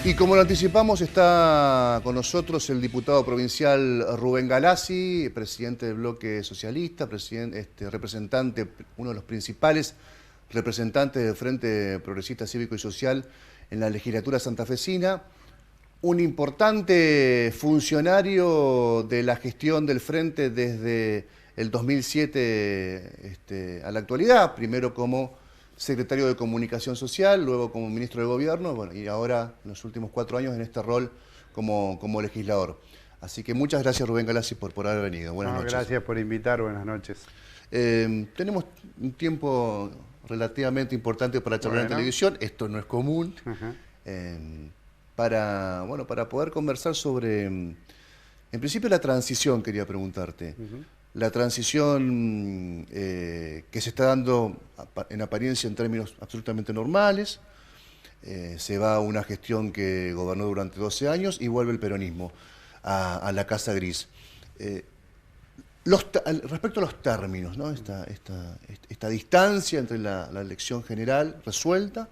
Y como lo anticipamos, está con nosotros el diputado provincial Rubén Galassi, presidente del Bloque Socialista, representante, uno de los principales representantes del Frente Progresista Cívico y Social en la legislatura santafesina, un importante funcionario de la gestión del Frente desde el 2007 a la actualidad, primero como secretario de Comunicación Social, luego como ministro de Gobierno, bueno, y ahora en los últimos 4 años en este rol como legislador. Así que muchas gracias, Rubén Galassi, por haber venido. Buenas noches. Gracias por invitar, buenas noches. Tenemos un tiempo relativamente importante para charlar en televisión, esto no es común, para poder conversar sobre, en principio, la transición, quería preguntarte. La transición que se está dando en apariencia en términos absolutamente normales, se va a una gestión que gobernó durante 12 años y vuelve el peronismo a la Casa Gris. Respecto a los términos, ¿no? Esta distancia entre la elección general resuelta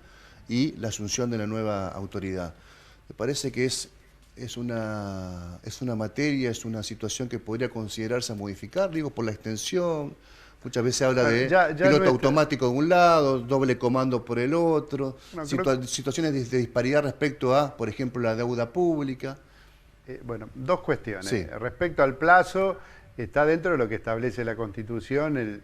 y la asunción de la nueva autoridad, me parece que es una materia, es una situación que podría considerarse a modificar, digo, por la extensión. Muchas veces se habla de piloto automático de un lado, doble comando por el otro, situaciones de disparidad respecto a, por ejemplo, la deuda pública. Bueno, dos cuestiones. Sí. Respecto al plazo, está dentro de lo que establece la Constitución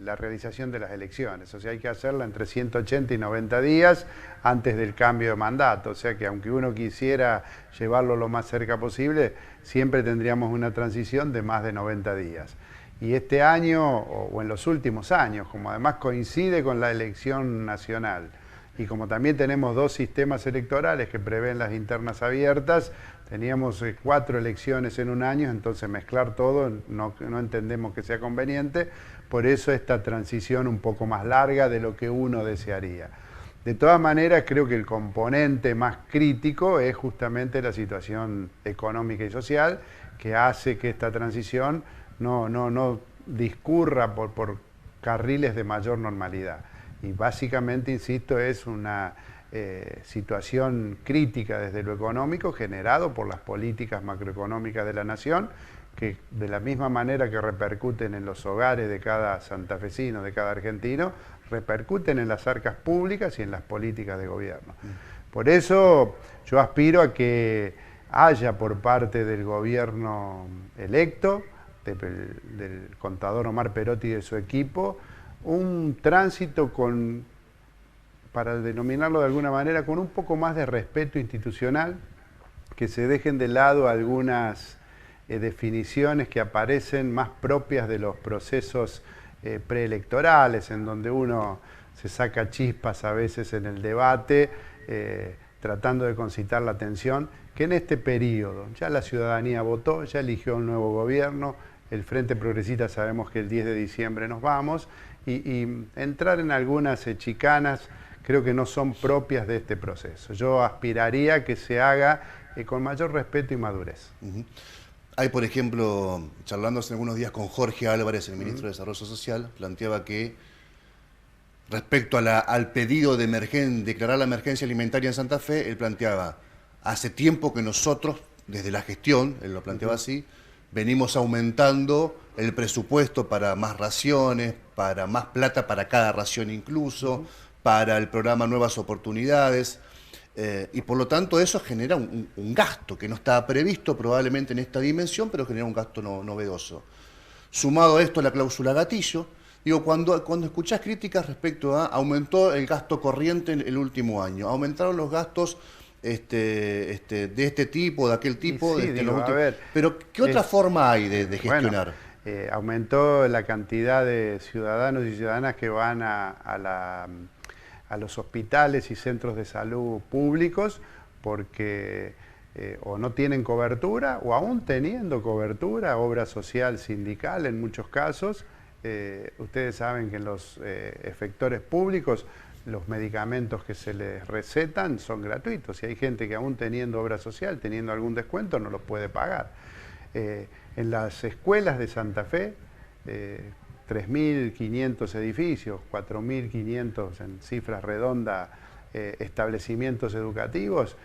la realización de las elecciones. O sea, hay que hacerla entre 180 y 90 días antes del cambio de mandato. O sea que aunque uno quisiera llevarlo lo más cerca posible, siempre tendríamos una transición de más de 90 días. Y este año, o en los últimos años, como además coincide con la elección nacional, y como también tenemos 2 sistemas electorales que prevén las internas abiertas, teníamos 4 elecciones en un año, entonces mezclar todo no entendemos que sea conveniente, por eso esta transición un poco más larga de lo que uno desearía. De todas maneras, creo que el componente más crítico es justamente la situación económica y social, que hace que esta transición no discurra por carriles de mayor normalidad. Y básicamente, insisto, es una situación crítica desde lo económico generado por las políticas macroeconómicas de la nación, que de la misma manera que repercuten en los hogares de cada santafesino, de cada argentino, repercuten en las arcas públicas y en las políticas de gobierno. Por eso yo aspiro a que haya por parte del gobierno electo, del contador Omar Perotti y de su equipo, un tránsito para denominarlo de alguna manera, con un poco más de respeto institucional, que se dejen de lado algunas definiciones que aparecen más propias de los procesos preelectorales, en donde uno se saca chispas a veces en el debate, tratando de concitar la atención, que en este periodo ya la ciudadanía votó, ya eligió un nuevo gobierno, el Frente Progresista sabemos que el 10 de diciembre nos vamos, y entrar en algunas chicanas creo que no son propias de este proceso. Yo aspiraría a que se haga con mayor respeto y madurez. Hay, por ejemplo, charlando hace algunos días con Jorge Álvarez, el ministro de Desarrollo Social, planteaba que respecto al pedido de declarar la emergencia alimentaria en Santa Fe, él planteaba, hace tiempo que nosotros, desde la gestión, él lo planteaba así, venimos aumentando el presupuesto para más raciones, para más plata para cada ración incluso, para el programa Nuevas Oportunidades, y por lo tanto eso genera un gasto que no estaba previsto probablemente en esta dimensión, pero genera un gasto novedoso. Sumado a esto la cláusula gatillo, digo, cuando escuchás críticas respecto a aumentó el gasto corriente en el último año, aumentaron los gastos de este tipo, de aquel tipo, sí, pero ¿qué otra forma hay de gestionar? Bueno, aumentó la cantidad de ciudadanos y ciudadanas que van a los hospitales y centros de salud públicos porque o no tienen cobertura, o aún teniendo cobertura, obra social sindical en muchos casos. Ustedes saben que en los efectores públicos los medicamentos que se les recetan son gratuitos y hay gente que aún teniendo obra social, teniendo algún descuento, no los puede pagar. En las escuelas de Santa Fe, 3.500 edificios, 4.500 en cifras redondas establecimientos educativos,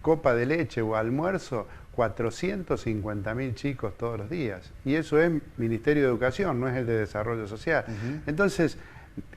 copa de leche o almuerzo, 450.000 chicos todos los días. Y eso es Ministerio de Educación, no es el de Desarrollo Social. Entonces,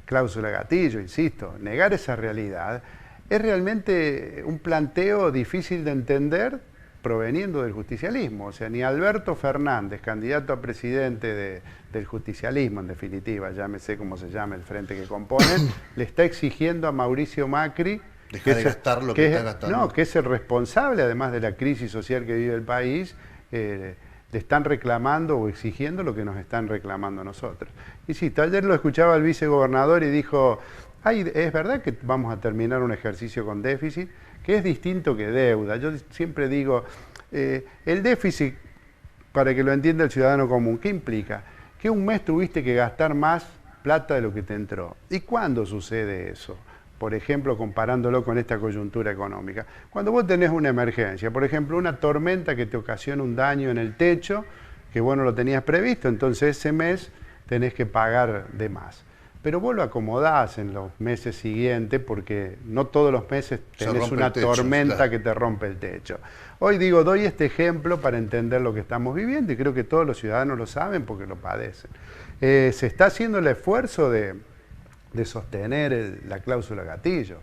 cláusula gatillo, insisto, negar esa realidad es realmente un planteo difícil de entender proveniendo del justicialismo. O sea, ni Alberto Fernández, candidato a presidente del justicialismo, en definitiva, llámese como se llame el frente que componen, le está exigiendo a Mauricio Macri dejar de gastar lo que está gastando. No, que es el responsable, además de la crisis social que vive el país, le están reclamando o exigiendo lo que nos están reclamando nosotros. Insisto, ayer lo escuchaba el vicegobernador y dijo, ay, es verdad que vamos a terminar un ejercicio con déficit, que es distinto que deuda. Yo siempre digo, el déficit, para que lo entienda el ciudadano común, ¿qué implica? Que un mes tuviste que gastar más plata de lo que te entró. ¿Y cuándo sucede eso? Por ejemplo, comparándolo con esta coyuntura económica. Cuando vos tenés una emergencia, por ejemplo, una tormenta que te ocasiona un daño en el techo, que vos no lo tenías previsto, entonces ese mes tenés que pagar de más. Pero vos lo acomodás en los meses siguientes, porque no todos los meses tenés una tormenta que te rompe el techo. Hoy digo, doy este ejemplo para entender lo que estamos viviendo, y creo que todos los ciudadanos lo saben porque lo padecen. Se está haciendo el esfuerzo de sostener la cláusula gatillo.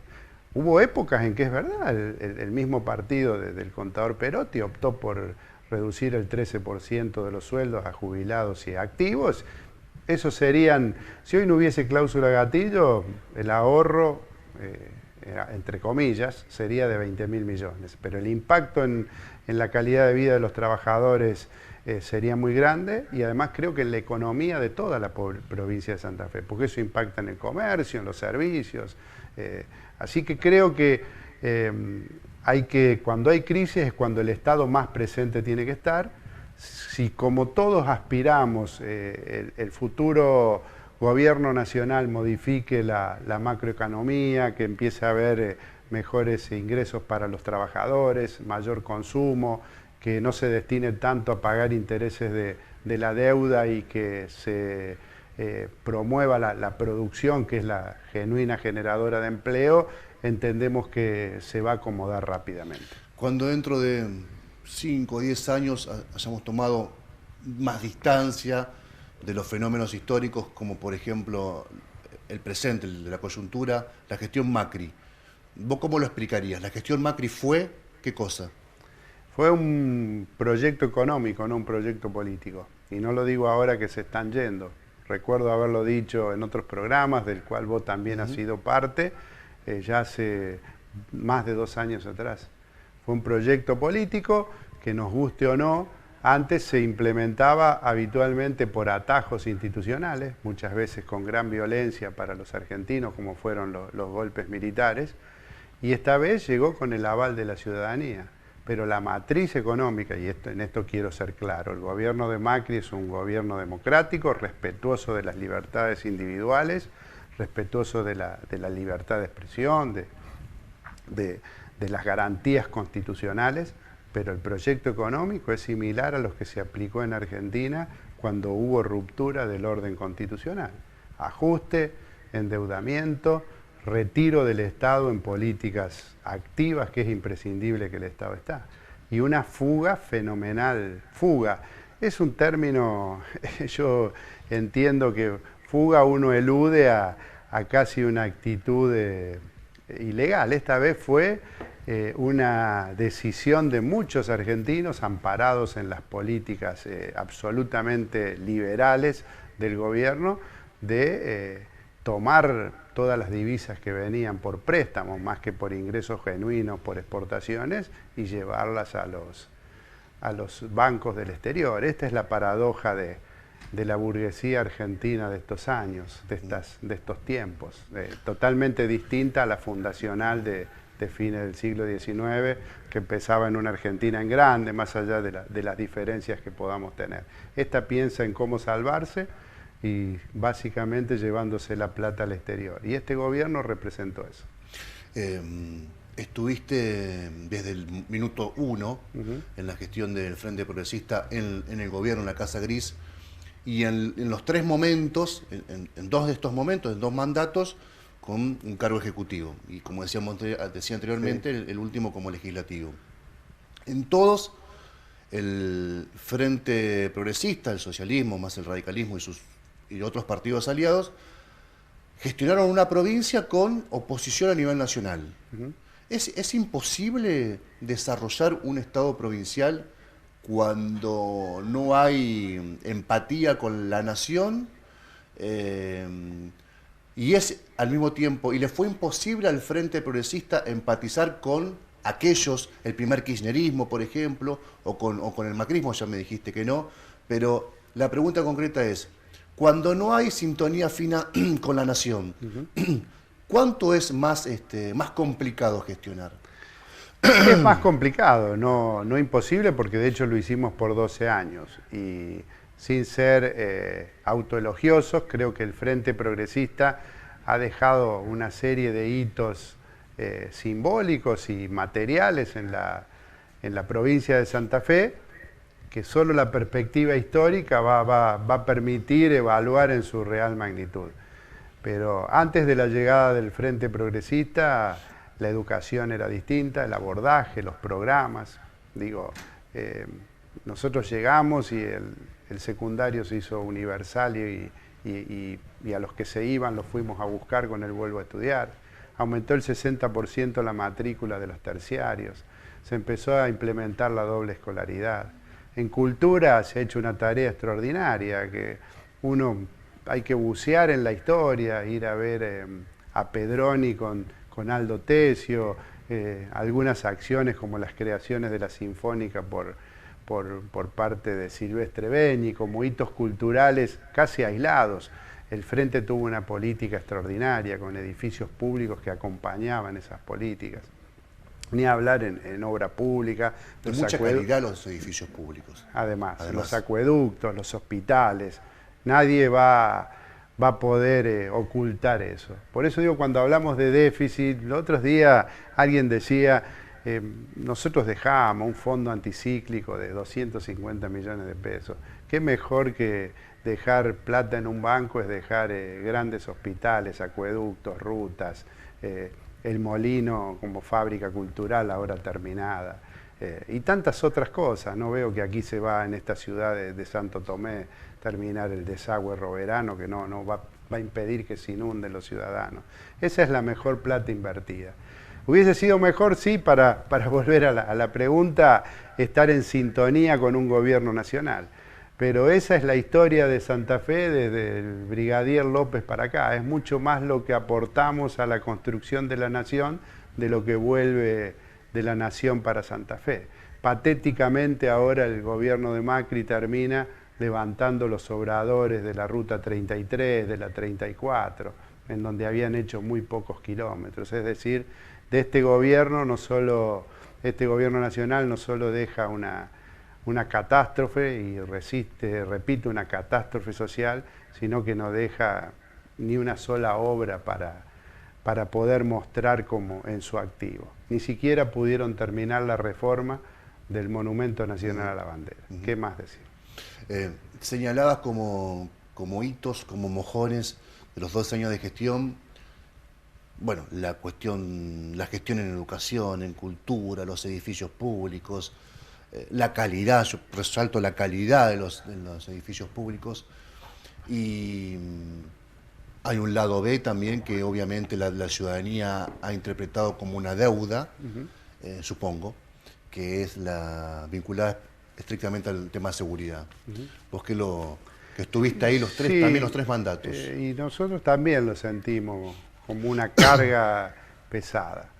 Hubo épocas en que es verdad, el mismo partido del contador Perotti optó por reducir el 13% de los sueldos a jubilados y activos. Eso serían, si hoy no hubiese cláusula gatillo, el ahorro, entre comillas, sería de 20.000 millones. Pero el impacto en la calidad de vida de los trabajadores sería muy grande, y además creo que en la economía de toda la provincia de Santa Fe, porque eso impacta en el comercio, en los servicios. Así que creo que cuando hay crisis es cuando el Estado más presente tiene que estar. Si como todos aspiramos el futuro gobierno nacional modifique la macroeconomía, que empiece a haber mejores ingresos para los trabajadores, mayor consumo, que no se destine tanto a pagar intereses de la deuda y que se promueva la producción, que es la genuina generadora de empleo, entendemos que se va a acomodar rápidamente. Cuando dentro de 5 o 10 años hayamos tomado más distancia de los fenómenos históricos, como por ejemplo el presente, el de la coyuntura, la gestión Macri, ¿vos cómo lo explicarías? ¿La gestión Macri fue qué cosa? Fue un proyecto económico, no un proyecto político. Y no lo digo ahora que se están yendo. Recuerdo haberlo dicho en otros programas, del cual vos también has sido parte, ya hace más de 2 años atrás. Fue un proyecto político que, nos guste o no, antes se implementaba habitualmente por atajos institucionales, muchas veces con gran violencia para los argentinos, como fueron los golpes militares, y esta vez llegó con el aval de la ciudadanía. Pero la matriz económica, y en esto quiero ser claro, el gobierno de Macri es un gobierno democrático, respetuoso de las libertades individuales, respetuoso de la libertad de expresión, de las garantías constitucionales, pero el proyecto económico es similar a los que se aplicó en Argentina cuando hubo ruptura del orden constitucional. Ajuste, endeudamiento, retiro del Estado en políticas activas, que es imprescindible que el Estado está. Y una fuga fenomenal. Fuga es un término, yo entiendo que fuga uno elude a casi una actitud ilegal. Esta vez fue una decisión de muchos argentinos amparados en las políticas absolutamente liberales del gobierno de tomar todas las divisas que venían por préstamos, más que por ingresos genuinos, por exportaciones, y llevarlas a los bancos del exterior. Esta es la paradoja de la burguesía argentina de estos años, de estos tiempos, totalmente distinta a la fundacional de fines del siglo XIX, que empezaba en una Argentina en grande, más allá de las diferencias que podamos tener. Esta piensa en cómo salvarse, y básicamente llevándose la plata al exterior. Y este gobierno representó eso. Estuviste desde el minuto 1 en la gestión del Frente Progresista en el gobierno, en la Casa Gris, y en los 3 momentos, en 2 de estos momentos, en 2 mandatos, con un cargo ejecutivo y, como decía anteriormente, sí, el último como legislativo. En todos, el Frente Progresista, el socialismo, más el radicalismo y otros partidos aliados, gestionaron una provincia con oposición a nivel nacional. ¿Es imposible desarrollar un Estado provincial cuando no hay empatía con la nación? Y es al mismo tiempo, y le fue imposible al Frente Progresista empatizar con aquellos, el primer kirchnerismo, por ejemplo, o con el macrismo, ya me dijiste que no, pero la pregunta concreta es, cuando no hay sintonía fina con la nación, ¿cuánto es más complicado gestionar? Es más complicado, no imposible, porque de hecho lo hicimos por 12 años. Y sin ser autoelogiosos, creo que el Frente Progresista ha dejado una serie de hitos simbólicos y materiales en la provincia de Santa Fe, que solo la perspectiva histórica va a permitir evaluar en su real magnitud. Pero antes de la llegada del Frente Progresista, la educación era distinta, el abordaje, los programas. Nosotros llegamos y el secundario se hizo universal y a los que se iban los fuimos a buscar con el vuelvo a estudiar. Aumentó el 60% la matrícula de los terciarios. Se empezó a implementar la doble escolaridad. En cultura se ha hecho una tarea extraordinaria, que hay que bucear en la historia, ir a ver a Pedroni con Aldo Tesio, algunas acciones como las creaciones de la Sinfónica por parte de Silvestre Beñi, como hitos culturales casi aislados. El Frente tuvo una política extraordinaria con edificios públicos que acompañaban esas políticas. Ni hablar en obra pública. De mucha calidad los edificios públicos. Además, los acueductos, los hospitales. Nadie va a poder ocultar eso. Por eso digo, cuando hablamos de déficit, los otros días alguien decía, nosotros dejamos un fondo anticíclico de 250 millones de pesos. Qué mejor que dejar plata en un banco es dejar grandes hospitales, acueductos, rutas, el molino como fábrica cultural ahora terminada, y tantas otras cosas. No veo que aquí se va, en esta ciudad de Santo Tomé, terminar el desagüe roverano, que no va a impedir que se inunden los ciudadanos. Esa es la mejor plata invertida. Hubiese sido mejor, sí, para volver a la pregunta, estar en sintonía con un gobierno nacional. Pero esa es la historia de Santa Fe desde el brigadier López para acá. Es mucho más lo que aportamos a la construcción de la nación de lo que vuelve de la nación para Santa Fe. Patéticamente ahora el gobierno de Macri termina levantando los obradores de la Ruta 33, de la 34, en donde habían hecho muy pocos kilómetros. Es decir, de este gobierno gobierno nacional no solo deja una catástrofe y repite una catástrofe social, sino que no deja ni una sola obra para poder mostrar como en su activo. Ni siquiera pudieron terminar la reforma del Monumento Nacional a la Bandera. ¿Qué más decir? Señalabas como hitos, como mojones de los 12 años de gestión, bueno, la gestión en educación, en cultura, los edificios públicos, la calidad, yo resalto la calidad de los edificios públicos, y hay un lado B también que obviamente la ciudadanía ha interpretado como una deuda, supongo, que es la vinculada estrictamente al tema de seguridad. Vos que estuviste ahí también los tres mandatos. Y nosotros también lo sentimos como una carga pesada,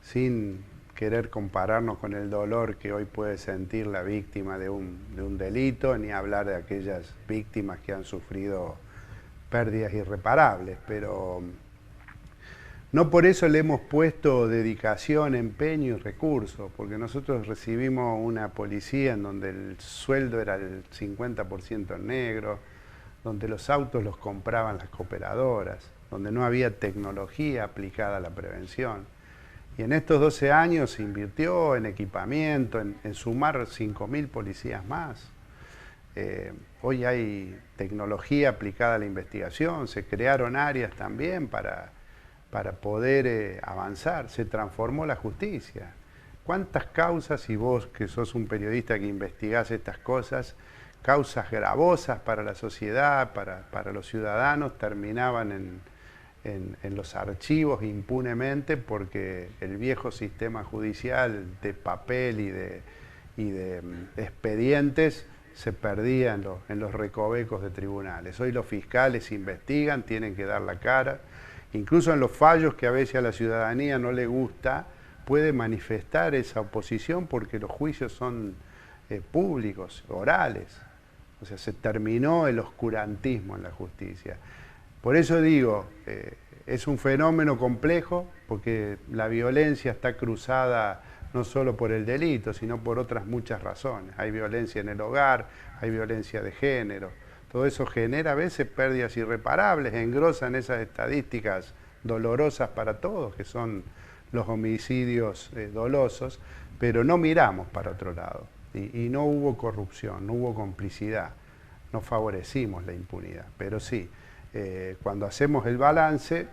sin querer compararnos con el dolor que hoy puede sentir la víctima de un delito, ni hablar de aquellas víctimas que han sufrido pérdidas irreparables, pero no por eso le hemos puesto dedicación, empeño y recursos, porque nosotros recibimos una policía en donde el sueldo era el 50% en negro, donde los autos los compraban las cooperadoras, donde no había tecnología aplicada a la prevención. Y en estos 12 años se invirtió en equipamiento, en sumar 5.000 policías más. hoy hay tecnología aplicada a la investigación, se crearon áreas también para poder avanzar, se transformó la justicia. ¿Cuántas causas, y vos que sos un periodista que investigás estas cosas, causas gravosas para la sociedad, para los ciudadanos, terminaban en los archivos impunemente porque el viejo sistema judicial de papel y de expedientes se perdía en los recovecos de tribunales? Hoy los fiscales investigan, tienen que dar la cara, incluso en los fallos que a veces a la ciudadanía no le gusta, puede manifestar esa oposición porque los juicios son públicos, orales. O sea, se terminó el oscurantismo en la justicia. Por eso digo, es un fenómeno complejo porque la violencia está cruzada no solo por el delito, sino por otras muchas razones. Hay violencia en el hogar, hay violencia de género. Todo eso genera a veces pérdidas irreparables, engrosan esas estadísticas dolorosas para todos, que son los homicidios dolosos, pero no miramos para otro lado. Y no hubo corrupción, no hubo complicidad, no favorecimos la impunidad. Pero sí, cuando hacemos el balance,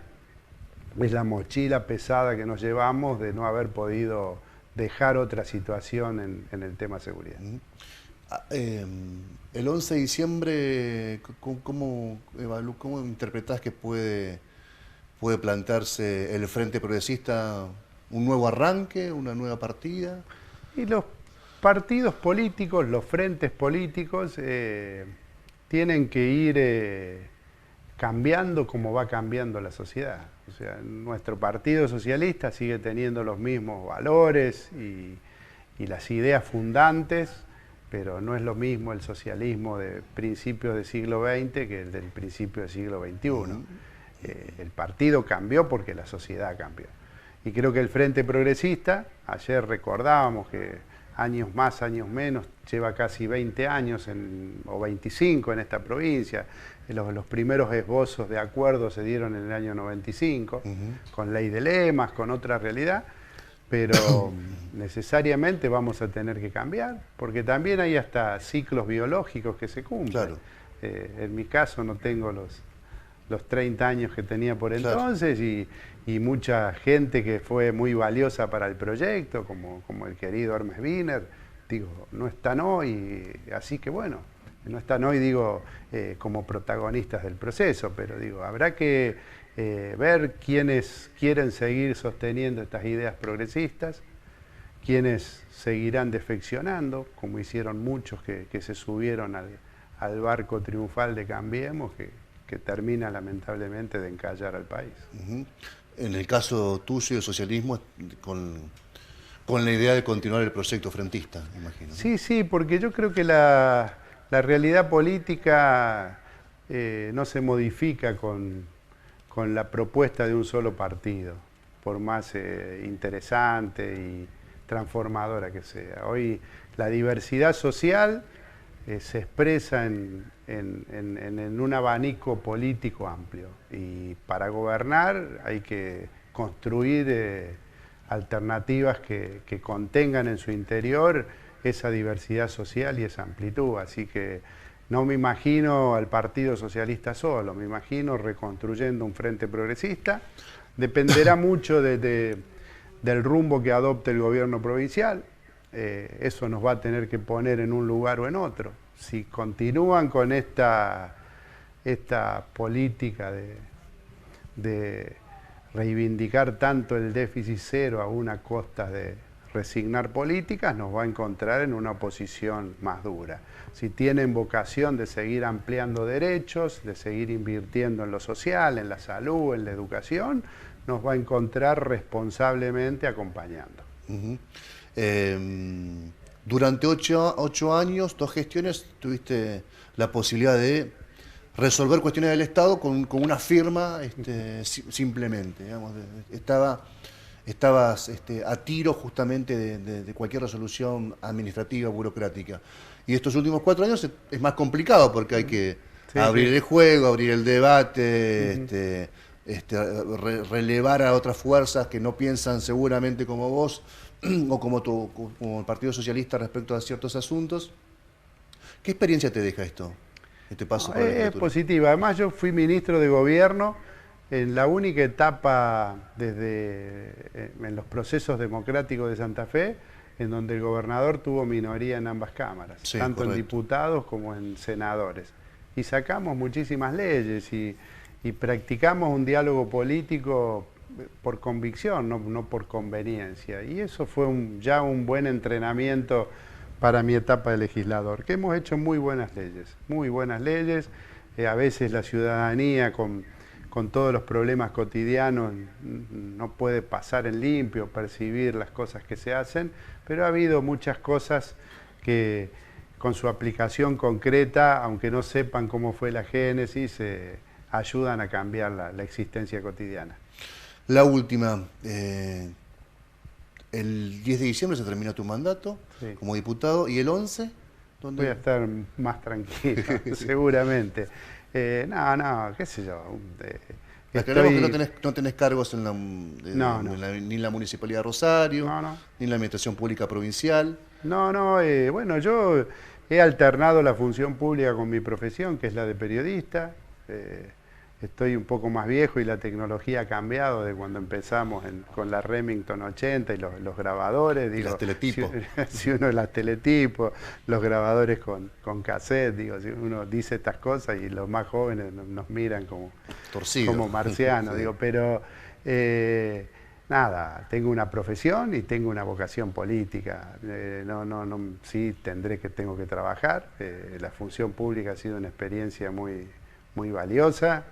es la mochila pesada que nos llevamos de no haber podido dejar otra situación en el tema seguridad. El 11 de diciembre, ¿cómo interpretás que puede plantearse el Frente Progresista? ¿Un nuevo arranque, una nueva partida? Y los partidos políticos, los frentes políticos, tienen que ir cambiando como va cambiando la sociedad. O sea, nuestro Partido Socialista sigue teniendo los mismos valores y las ideas fundantes, pero no es lo mismo el socialismo de principios del siglo XX que el del principio del siglo XXI. El partido cambió porque la sociedad cambió. Y creo que el Frente Progresista, ayer recordábamos que años más, años menos, lleva casi 20 años o 25 en esta provincia. Los primeros esbozos de acuerdo se dieron en el año 95, con ley de lemas, con otra realidad, pero necesariamente vamos a tener que cambiar, porque también hay hasta ciclos biológicos que se cumplen. Claro. En mi caso no tengo los 30 años que tenía por entonces, claro. y mucha gente que fue muy valiosa para el proyecto, como el querido Hermes Wiener, digo, no están hoy, así que bueno, no están hoy, digo, como protagonistas del proceso, pero digo, habrá que ver quiénes quieren seguir sosteniendo estas ideas progresistas, quiénes seguirán defeccionando, como hicieron muchos que se subieron al barco triunfal de Cambiemos, que termina lamentablemente de encallar al país. En el caso tuyo, el socialismo, con la idea de continuar el proyecto frentista, imagino. Sí, porque yo creo que la realidad política no se modifica con la propuesta de un solo partido, por más interesante y transformadora que sea. Hoy la diversidad social se expresa en un abanico político amplio, y para gobernar hay que construir alternativas que contengan en su interior esa diversidad social y esa amplitud. Así que no me imagino al Partido Socialista solo, me imagino reconstruyendo un frente progresista. Dependerá mucho del rumbo que adopte el gobierno provincial. Eso nos va a tener que poner en un lugar o en otro. Si continúan con esta política de reivindicar tanto el déficit cero a una costa de resignar políticas, nos va a encontrar en una oposición más dura. Si tienen vocación de seguir ampliando derechos, de seguir invirtiendo en lo social, en la salud, en la educación, nos va a encontrar responsablemente acompañando. Durante 8 años, 2 gestiones, tuviste la posibilidad de resolver cuestiones del Estado con una firma simplemente. Digamos, estabas a tiro justamente de cualquier resolución administrativa, burocrática. Y estos últimos 4 años es más complicado porque hay que abrir el juego, abrir el debate, relevar a otras fuerzas que no piensan seguramente como vos o como el Partido Socialista respecto a ciertos asuntos. ¿Qué experiencia te deja esto? este paso por la Es legislatura? positiva. Además, yo fui ministro de gobierno en la única etapa en los procesos democráticos de Santa Fe, en donde el gobernador tuvo minoría en ambas cámaras, Sí, tanto en correcto. diputados como en senadores. Y sacamos muchísimas leyes y practicamos un diálogo político por convicción, no por conveniencia. Y eso fue ya un buen entrenamiento para mi etapa de legislador, que hemos hecho muy buenas leyes, muy buenas leyes. A veces la ciudadanía con todos los problemas cotidianos no puede pasar en limpio, percibir las cosas que se hacen, pero ha habido muchas cosas que con su aplicación concreta, aunque no sepan cómo fue la génesis, ayudan a cambiar la existencia cotidiana. La última, el 10 de diciembre se termina tu mandato Sí. como diputado, ¿y el 11? ¿Dónde? Voy a estar más tranquilo, seguramente. No, qué sé yo. Aclaremos que no tenés cargos en No. ni en la Municipalidad de Rosario, No. ni en la Administración Pública Provincial. Bueno, yo he alternado la función pública con mi profesión, que es la de periodista. Estoy un poco más viejo y la tecnología ha cambiado de cuando empezamos con la Remington 80 y los grabadores. Y las teletipos. Si uno las teletipos, los grabadores con cassette, digo, si uno dice estas cosas y los más jóvenes nos miran como Torcido. como marcianos, Sí. digo, pero nada, tengo una profesión y tengo una vocación política. Sí tengo que trabajar. La función pública ha sido una experiencia muy, muy valiosa.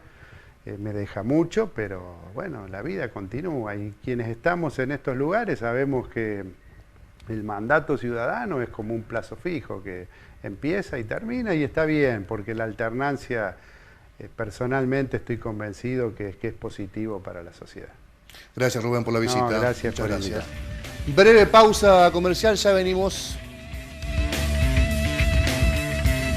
Me deja mucho, pero bueno, la vida continúa y quienes estamos en estos lugares sabemos que el mandato ciudadano es como un plazo fijo que empieza y termina y está bien, porque la alternancia, personalmente estoy convencido que es positivo para la sociedad. Gracias, Rubén, por la visita. No, gracias Muchas por gracias. invitar. Breve pausa comercial, ya venimos.